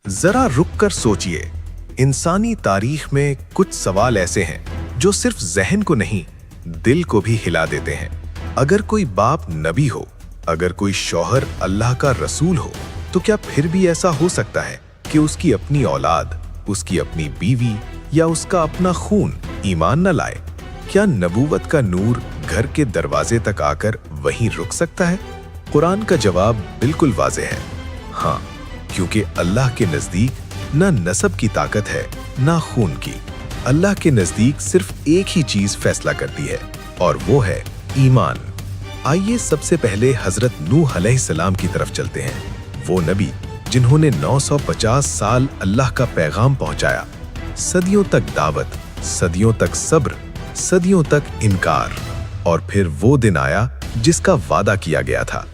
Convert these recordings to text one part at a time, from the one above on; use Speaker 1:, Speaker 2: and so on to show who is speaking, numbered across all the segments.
Speaker 1: जरा रुक कर सोचिए, इंसानी तारीख में कुछ सवाल ऐसे हैं जो सिर्फ जहन को नहीं, दिल को भी हिला देते हैं। अगर कोई बाप नबी हो, अगर कोई शौहर अल्लाह का रसूल हो, तो क्या फिर भी ऐसा हो सकता है कि उसकी अपनी औलाद, उसकी अपनी बीवी या उसका अपना खून ईमान न लाए? क्या नबूवत का नूर घर के दरवाजे तक आकर वहीं रुक सकता है? कुरान का जवाब बिल्कुल वाज़ेह है, हाँ, क्योंकि अल्लाह के नज़दीक न नसब की ताकत है न खून की। अल्लाह के नज़दीक सिर्फ एक ही चीज़ फैसला करती है और वो है ईमान। आइए सबसे पहले हज़रत नूह अलैहिस्सलाम की तरफ चलते हैं। वो नबी जिन्होंने 950 साल अल्लाह का पैगाम पहुंचाया, सदियों तक दावत, सदियों तक सब्र, सदियों तक इनकार, और फिर वो दिन आया जिसका वादा किया गया था।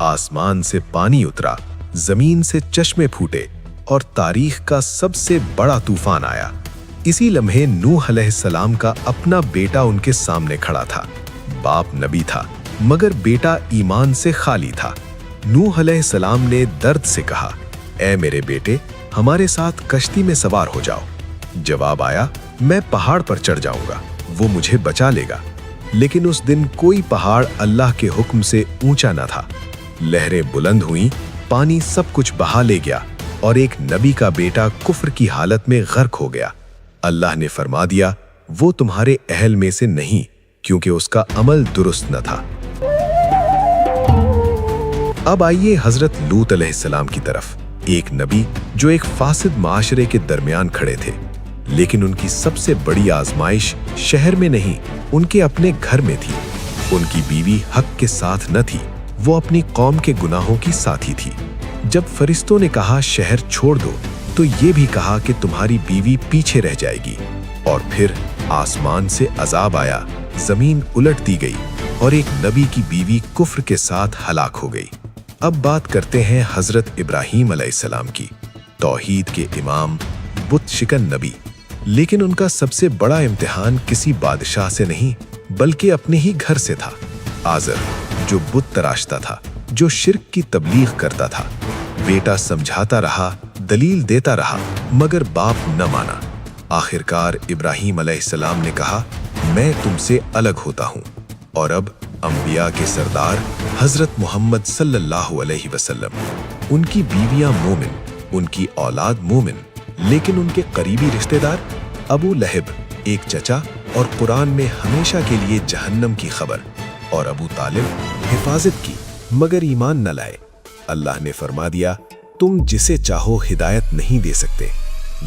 Speaker 1: आसमान से पानी उतरा, जमीन से चश्मे फूटे और तारीख का सबसे बड़ा तूफान आया। इसी लम्हे नूह अलैहिस्सलाम का अपना बेटा उनके सामने खड़ा था। बाप नबी था मगर बेटा ईमान से खाली था। नूह अलैहिस्सलाम ने दर्द से कहा, ऐ मेरे बेटे, हमारे साथ कश्ती में सवार हो जाओ। जवाब आया, मैं पहाड़ पर चढ़ जाऊंगा, वो मुझे बचा लेगा। लेकिन उस दिन कोई पहाड़ अल्लाह के हुक्म से ऊंचा न था। लहरें बुलंद हुईं, पानी सब कुछ बहा ले गया और एक नबी का बेटा कुफ्र की हालत में गर्क हो गया। अल्लाह ने फरमा दिया, वो तुम्हारे अहल में से नहीं, क्योंकि उसका अमल दुरुस्त न था। अब आइए हजरत लूत अलैहिस्सलाम की तरफ, एक नबी जो एक फासिद माशरे के दरमियान खड़े थे। लेकिन उनकी सबसे बड़ी आजमाइश शहर में नहीं, उनके अपने घर में थी। उनकी बीवी हक के साथ न थी, वो अपनी कौम के गुनाहों की साथी थी। जब फरिश्तों ने कहा शहर छोड़ दो, तो ये भी कहा कि तुम्हारी बीवी पीछे रह जाएगी। और फिर आसमान से अजाब आया, जमीन उलट दी गई और एक नबी की बीवी कुफ्र के साथ हलाक हो गई। अब बात करते हैं हजरत इब्राहीम अलैहिस्सलाम की, तौहीद के इमाम, बुत शिकन नबी। लेकिन उनका सबसे बड़ा इम्तिहान किसी बादशाह से नहीं, बल्कि अपने ही घर से था। आज़र, जो बुत तराशता था, जो शिर्क की तबलीग करता था। बेटा समझाता रहा, दलील देता रहा, मगर बाप न माना। आखिरकार इब्राहीम अलैहिस्सलाम ने कहा, मैं तुमसे अलग होता हूँ। और अब अंबिया के सरदार हजरत मोहम्मद सल्लल्लाहु अलैहि वसल्लम, उनकी बीवियां मोमिन, उनकी औलाद मोमिन, लेकिन उनके करीबी रिश्तेदार अबू लहब, एक चचा, और कुरान में हमेशा के लिए जहन्नम की खबर, और अबू तालिब हिफाजत की मगर ईमान न लाए। अल्लाह ने फरमा दिया, तुम जिसे चाहो हिदायत नहीं दे सकते।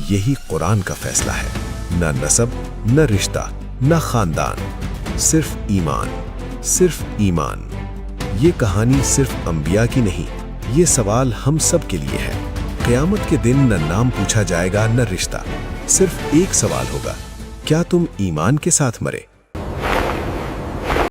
Speaker 1: यही कुरान का फैसला है, न नसब, न रिश्ता, न खानदान, सिर्फ ईमान, सिर्फ ईमान। ये कहानी सिर्फ अंबिया की नहीं, ये सवाल हम सब के लिए है। क़यामत के दिन न नाम पूछा जाएगा न रिश्ता, सिर्फ एक सवाल होगा, क्या तुम ईमान के साथ मरे?